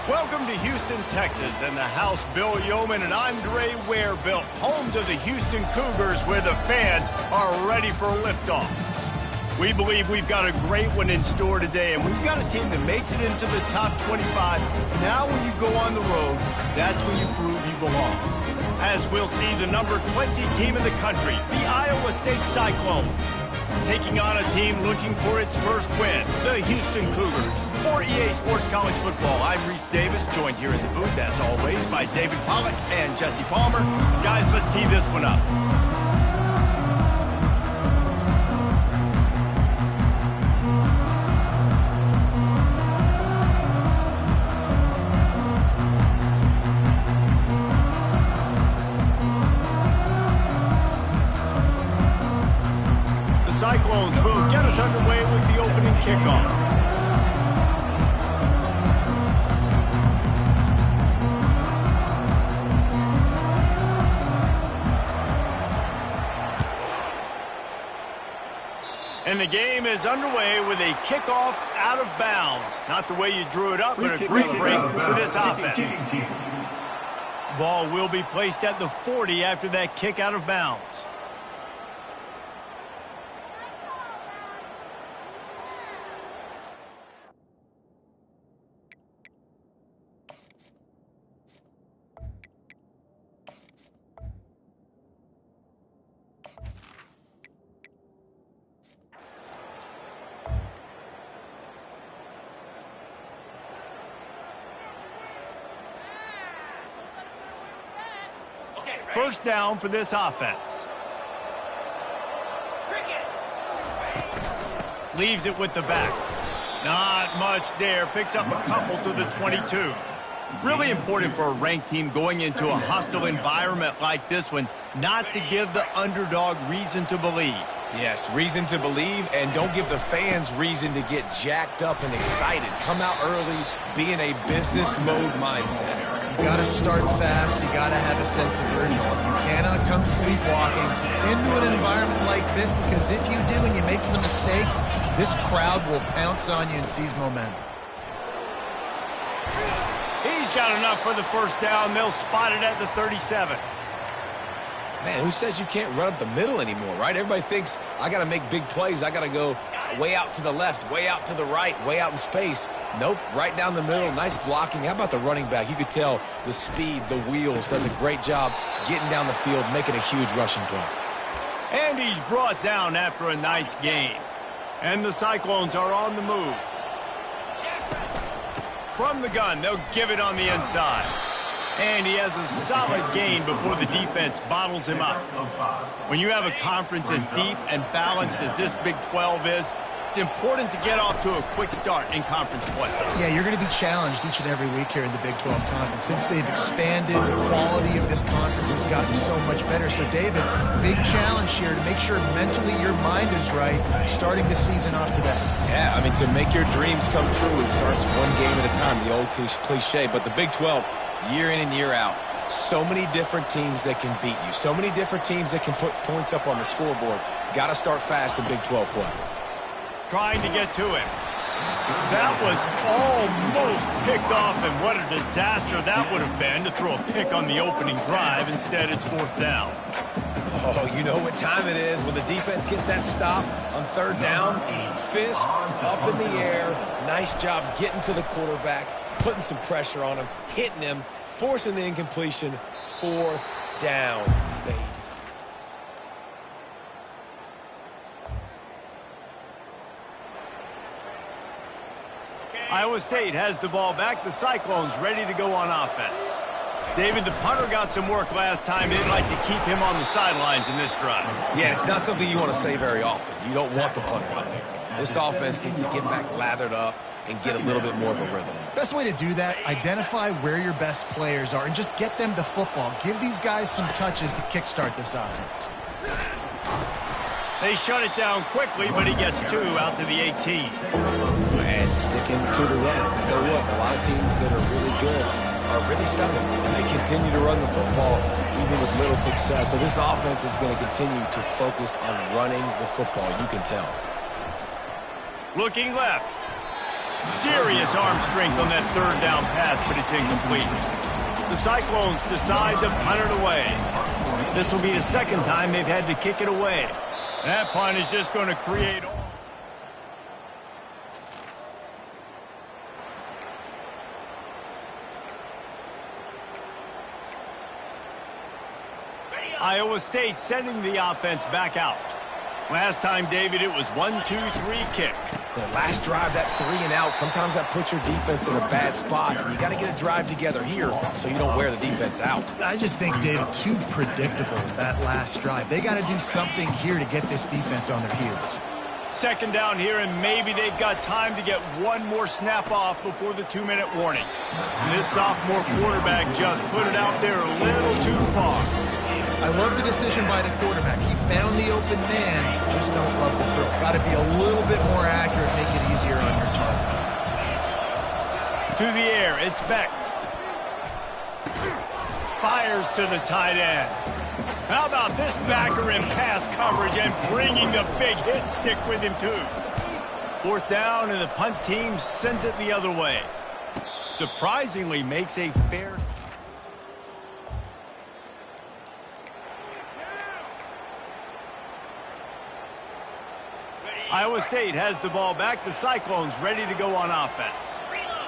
Welcome to Houston, Texas, and the house Bill Yeoman and Andre Ware built, home to the Houston Cougars, where the fans are ready for liftoff. We believe we've got a great one in store today, and we've got a team that makes it into the top 25. Now when you go on the road, that's when you prove you belong. As we'll see the number 20 team in the country, the Iowa State Cyclones, taking on a team looking for its first win, the Houston Cougars. For EA Sports College Football, I'm Reese Davis, joined here in the booth, as always, by David Pollack and Jesse Palmer. Guys, let's tee this one up. Cyclones will get us underway with the opening kickoff. And the game is underway with a kickoff out of bounds. Not the way you drew it up, but a great break for this offense. Ball will be placed at the 40 after that kick out of bounds. First down for this offense. Leaves it with the back. Not much there. Picks up a couple to the 22. Really important for a ranked team going into a hostile environment like this one, not to give the underdog reason to believe. Yes, reason to believe, and don't give the fans reason to get jacked up and excited. Come out early, be in a business mode mindset. You got to start fast. You got to have a sense of urgency. You cannot come sleepwalking into an environment like this, because if you do and you make some mistakes, this crowd will pounce on you and seize momentum. He's got enough for the first down. They'll spot it at the 37. Man, who says you can't run up the middle anymore, right? Everybody thinks, I got to make big plays. I got to go way out to the left, way out to the right, way out in space. Nope, right down the middle. Nice blocking. How about the running back? You could tell the speed, the wheels, does a great job getting down the field, making a huge rushing play. And he's brought down after a nice gain. And the Cyclones are on the move. From the gun, they'll give it on the inside. And he has a solid gain before the defense bottles him up. When you have a conference as deep and balanced as this Big 12 is, it's important to get off to a quick start in conference play. Yeah, you're going to be challenged each and every week here in the Big 12 Conference. Since they've expanded, the quality of this conference has gotten so much better. So, David, big challenge here to make sure mentally your mind is right starting the season off today. Yeah, I mean, to make your dreams come true, it starts one game at a time, the old cliche. But the Big 12, year in and year out, so many different teams that can beat you, so many different teams that can put points up on the scoreboard. Got to start fast in Big 12 play. Trying to get to him. That was almost picked off, and what a disaster that would have been to throw a pick on the opening drive. Instead, it's fourth down. Oh, you know what time it is when the defense gets that stop on third down. Fist up in the air. Nice job getting to the quarterback, putting some pressure on him, hitting him, forcing the incompletion. Fourth down, baby. Iowa State has the ball back. The Cyclones ready to go on offense. David, the punter got some work last time. They'd like to keep him on the sidelines in this drive. Yeah, it's not something you want to say very often. You don't want the punter out there. This offense needs to get back lathered up and get a little bit more of a rhythm. Best way to do that, identify where your best players are and just get them the football. Give these guys some touches to kickstart this offense. They shut it down quickly, but he gets two out to the 18. And sticking to the run. I'll tell you what, a lot of teams that are really good are really stubborn, and they continue to run the football even with little success. So this offense is going to continue to focus on running the football. You can tell. Looking left. Serious arm strength on that third down pass, but it's incomplete. The Cyclones decide to punt it away. This will be the second time they've had to kick it away. That punt is just going to create... Iowa State sending the offense back out. Last time, David, it was 1-2-3 kick. The last drive, that 3 and out, sometimes that puts your defense in a bad spot. And you got to get a drive together here so you don't wear the defense out. I just think, David, too predictable, that last drive. They got to do something here to get this defense on their heels. Second down here, and maybe they've got time to get one more snap off before the 2-minute warning. And this sophomore quarterback just put it out there a little too far. I love the decision by the quarterback. He found the open man, just don't love the throw. Got to be a little bit more accurate, make it easier on your target. To the air, it's Beck. Fires to the tight end. How about this backer in pass coverage and bringing the big hit stick with him too? Fourth down, and the punt team sends it the other way. Surprisingly makes a fair... Iowa State has the ball back. The Cyclones ready to go on offense.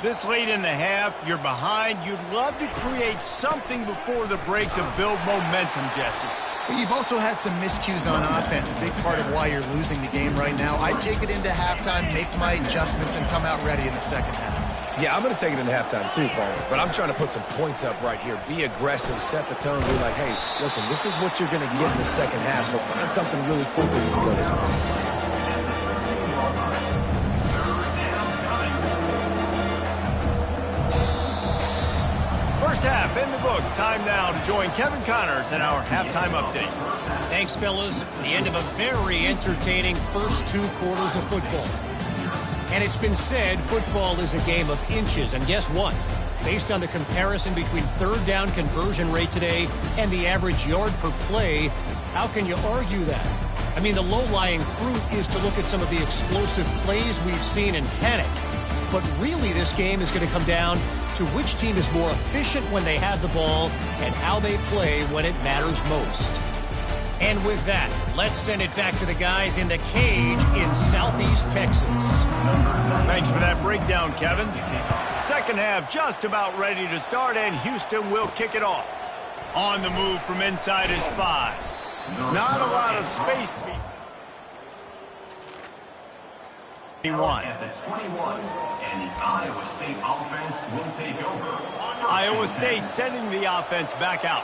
This late in the half, you're behind. You'd love to create something before the break to build momentum, Jesse. But you've also had some miscues on offense, a big part of why you're losing the game right now. I'd take it into halftime, make my adjustments, and come out ready in the second half. Yeah, I'm going to take it into halftime too, Paul. But I'm trying to put some points up right here. Be aggressive, set the tone, be like, hey, listen, this is what you're going to get in the second half, so find something really quickly you can go to. First half in the books. Time now to join Kevin Connors in our halftime update. Thanks, fellas. The end of a very entertaining first 2 quarters of football. And it's been said football is a game of inches. And guess what? Based on the comparison between third down conversion rate today and the average yard per play, how can you argue that? I mean, the low-lying fruit is to look at some of the explosive plays we've seen and panic. But really, this game is going to come down to which team is more efficient when they have the ball and how they play when it matters most. And with that, let's send it back to the guys in the cage in Southeast Texas. Thanks for that breakdown, Kevin. Second half just about ready to start, and Houston will kick it off. On the move from inside his 5. Not a lot of space to be... At the 21, and the Iowa State offense will take over. Iowa State sending the offense back out.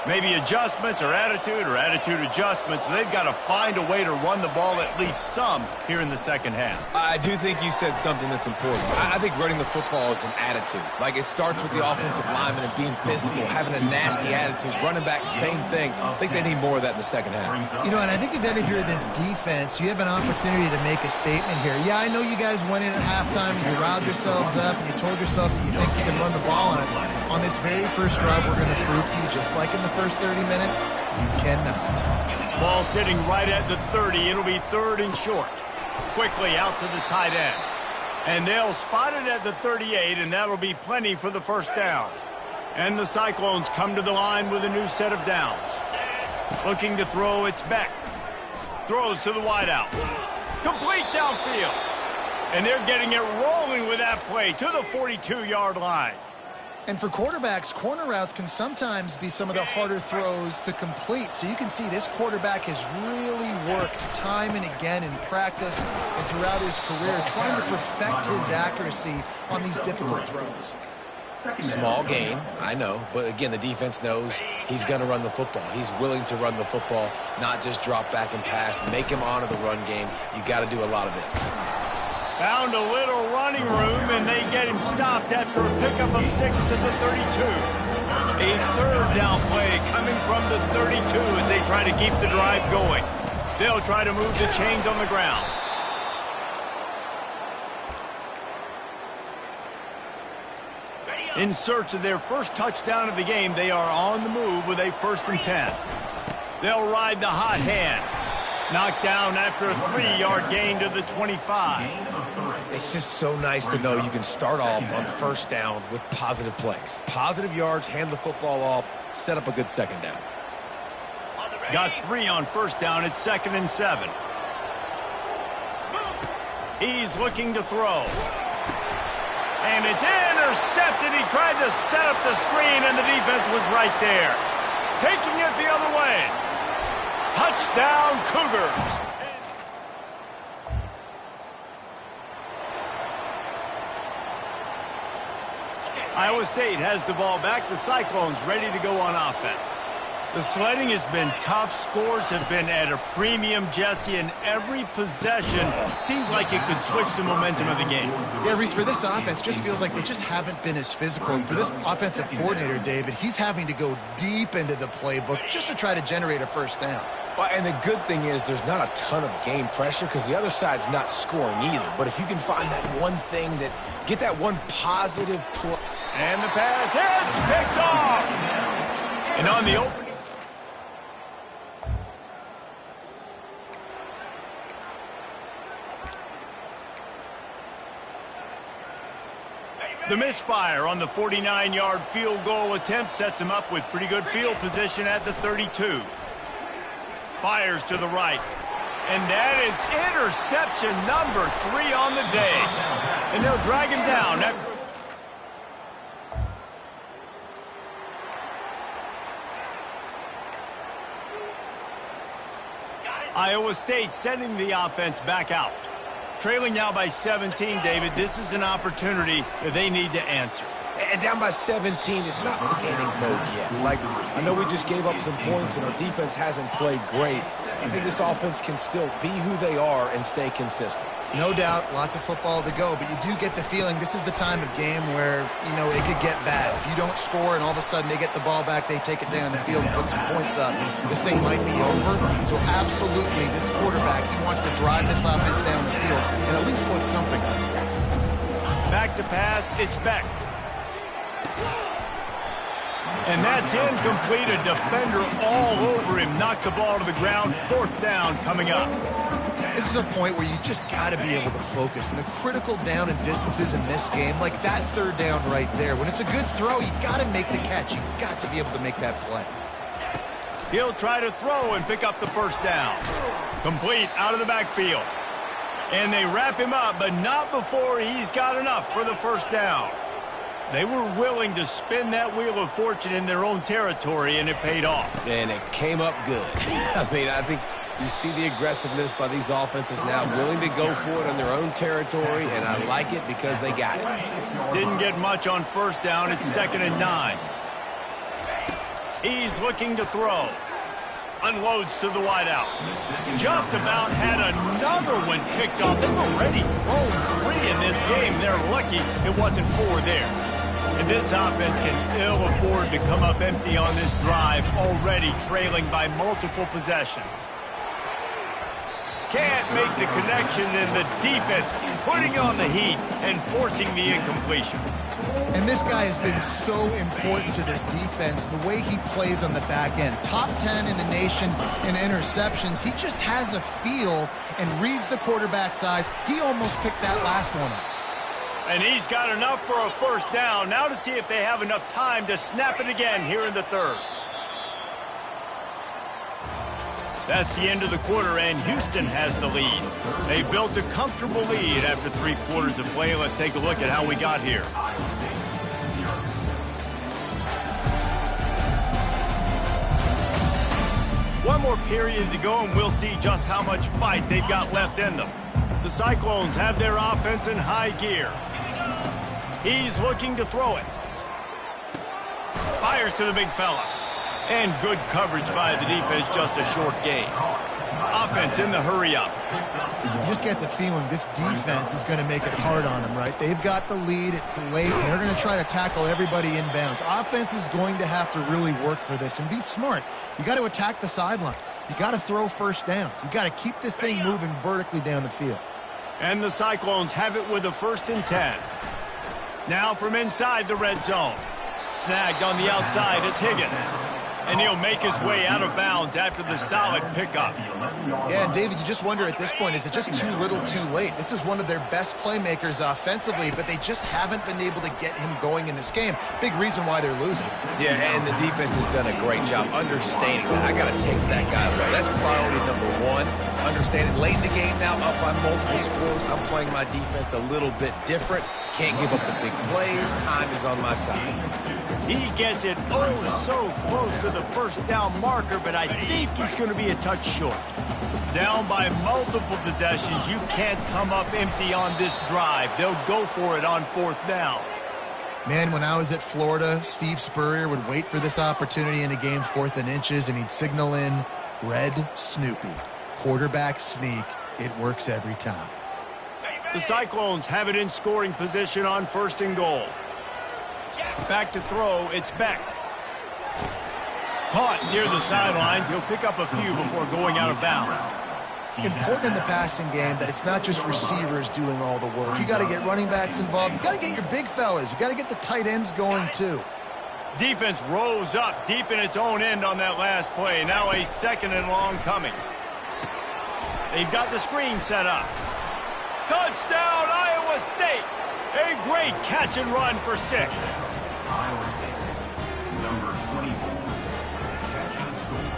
Maybe adjustments or attitude adjustments, but they've got to find a way to run the ball at least some here in the second half. I do think you said something that's important. I think running the football is an attitude. Like, it starts with the offensive lineman and being physical, having a nasty attitude. Running back, same thing. I think they need more of that in the second half. You know, and I think if any of you are this defense, you have an opportunity to make a statement here. Yeah, I know you guys went in at halftime and you riled yourselves up and you told yourself that you think you can run the ball on us. On this very first drive, we're going to prove to you, just like in the first 30 minutes, you cannot. Ball sitting right at the 30. It'll be third and short. Quickly out to the tight end. And they'll spot it at the 38, and that'll be plenty for the first down. And the Cyclones come to the line with a new set of downs. Looking to throw, it's Beck. Throws to the wideout. Complete downfield. And they're getting it rolling with that play to the 42-yard line. And for quarterbacks, corner routes can sometimes be some of the harder throws to complete. So you can see this quarterback has really worked time and again in practice and throughout his career, trying to perfect his accuracy on these difficult throws. Small gain, I know, but again, the defense knows he's going to run the football. He's willing to run the football, not just drop back and pass, make him honor the run game. You got to do a lot of this. Found a little running room, and they get him stopped after a pickup of 6 to the 32. A third down play coming from the 32 as they try to keep the drive going. They'll try to move the chains on the ground. In search of their first touchdown of the game, they are on the move with a 1st and 10. They'll ride the hot hand. Knocked down after a 3-yard gain to the 25. It's just so nice to know you can start off on first down with positive plays. Positive yards, hand the football off, set up a good second down. Got 3 on first down. It's 2nd and 7. He's looking to throw. And it's intercepted. He tried to set up the screen, and the defense was right there. Taking it the other way. Touchdown, Cougars. Iowa State has the ball back. The Cyclones ready to go on offense. The sledding has been tough. Scores have been at a premium, Jesse, and every possession seems like it could switch the momentum of the game. Yeah, Reese, for this offense, just feels like they just haven't been as physical. And for this offensive coordinator, David, he's having to go deep into the playbook just to try to generate a first down. Well, and the good thing is there's not a ton of game pressure because the other side's not scoring either. But if you can find that one thing that get that one positive play. And the pass hits, picked off. And on the opening. The misfire on the 49-yard field goal attempt sets him up with pretty good field position at the 32. Fires to the right. And that is interception number 3 on the day. And they'll drag him down. Iowa State sending the offense back out. Trailing now by 17, David. This is an opportunity that they need to answer. And down by 17, it's not panic mode yet. Like, I know we just gave up some points and our defense hasn't played great. I think this offense can still be who they are and stay consistent. No doubt, lots of football to go, but you do get the feeling this is the time of game where, you know, it could get bad. If you don't score and all of a sudden they get the ball back, they take it down the field and put some points up, this thing might be over. So absolutely, this quarterback, he wants to drive this offense down the field and at least put something on it. Back to pass, it's Beck. And that's incomplete. A defender all over him. Knocked the ball to the ground. 4th down coming up. This is a point where you just got to be able to focus. And the critical down and distances in this game, like that 3rd down right there, when it's a good throw, you got to make the catch. You got to be able to make that play. He'll try to throw and pick up the 1st down. Complete out of the backfield. And they wrap him up, but not before he's got enough for the 1st down. They were willing to spin that wheel of fortune in their own territory, and it paid off. And it came up good. I mean, I think you see the aggressiveness by these offenses now, willing to go for it on their own territory, and I like it because they got it. Didn't get much on 1st down. It's 2nd and 9. He's looking to throw. Unloads to the wideout. Just about had another one picked off. They've already thrown 3 in this game. They're lucky it wasn't 4 there. And this offense can ill afford to come up empty on this drive, already trailing by multiple possessions. Can't make the connection, and the defense putting on the heat and forcing the incompletion. And this guy has been so important to this defense, the way he plays on the back end. Top 10 in the nation in interceptions. He just has a feel and reads the quarterback's eyes. He almost picked that last one up. And he's got enough for a 1st down. Now to see if they have enough time to snap it again here in the 3rd. That's the end of the quarter, and Houston has the lead. They built a comfortable lead after 3 quarters of play. Let's take a look at how we got here. One more period to go, and we'll see just how much fight they've got left in them. The Cyclones have their offense in high gear. He's looking to throw it. Fires to the big fella. And good coverage by the defense, just a short gain. Offense in the hurry-up. You just get the feeling this defense is going to make it hard on them, right? They've got the lead. It's late. And they're going to try to tackle everybody inbounds. Offense is going to have to really work for this and be smart. You got to attack the sidelines. You got to throw 1st downs. You got to keep this thing moving vertically down the field. And the Cyclones have it with a 1st and 10. Now from inside the red zone. Snagged on the outside, it's Higgins. And he'll make his way out of bounds after the solid pickup. Yeah, and David, you just wonder at this point, is it just too little too late? This is one of their best playmakers offensively, but they just haven't been able to get him going in this game. Big reason why they're losing. Yeah, and the defense has done a great job understanding that. I got to take that guy away. That's priority number one. Understanding late in the game now, up by multiple scores. I'm playing my defense a little bit different. Can't give up the big plays. Time is on my side. He gets it so close to the first down marker, but I think he's going to be a touch short. Down by multiple possessions, you can't come up empty on this drive. They'll go for it on 4th down. Man, when I was at Florida, Steve Spurrier would wait for this opportunity in a game 4th and inches, and he'd signal in Red Snoopy. Quarterback sneak. It works every time. The Cyclones have it in scoring position on 1st and goal. Back to throw, it's Beck. Caught near the sidelines. He'll pick up a few before going out of bounds. Important in the passing game that it's not just receivers doing all the work. You got to get running backs involved. You got to get your big fellas. You got to get the tight ends going too. Defense rose up deep in its own end on that last play. Now a 2nd and long coming. They've got the screen set up. Touchdown, Iowa State! A great catch and run for 6. Iowa State, number 24, catch and score.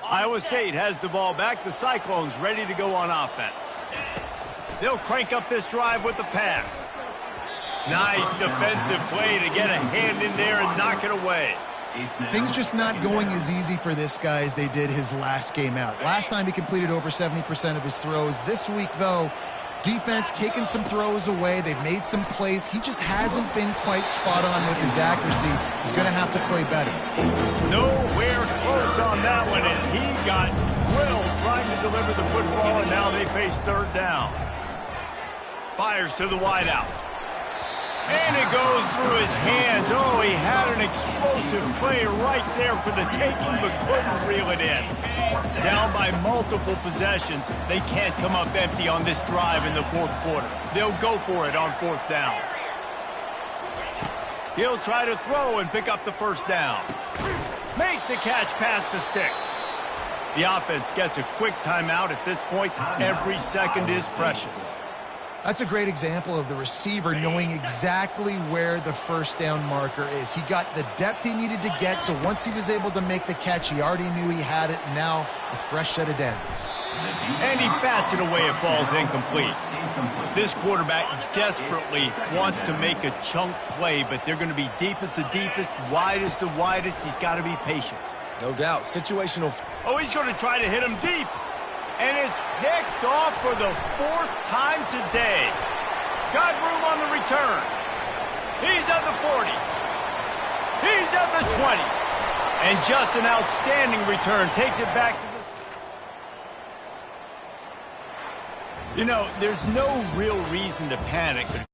Iowa State has the ball back. The Cyclones ready to go on offense. They'll crank up this drive with the pass. Nice defensive play to get a hand in there and knock it away. Things just not going as easy for this guy as they did his last game out. Last time he completed over 70% of his throws. This week, though, defense taking some throws away. They've made some plays. He just hasn't been quite spot on with his accuracy. He's going to have to play better. Nowhere close on that one as he got drilled trying to deliver the football, and now they face 3rd down. Fires to the wideout. And it goes through his hands. Oh, he had an explosive play right there for the taking, but couldn't reel it in. Down by multiple possessions. They can't come up empty on this drive in the 4th quarter. They'll go for it on 4th down. He'll try to throw and pick up the 1st down. Makes the catch past the sticks. The offense gets a quick timeout at this point. Every second is precious. That's a great example of the receiver knowing exactly where the 1st down marker is. He got the depth he needed to get, so once he was able to make the catch, he already knew he had it, and now a fresh set of downs. And he bats it away. It falls incomplete. This quarterback desperately wants to make a chunk play, but they're going to be deepest the deepest, widest the widest. He's got to be patient. No doubt. Situational. Oh, he's going to try to hit him deep. And it's picked off for the 4th time today. Got room on the return. He's at the 40. He's at the 20. And just an outstanding return. Takes it back to the... You know, there's no real reason to panic, but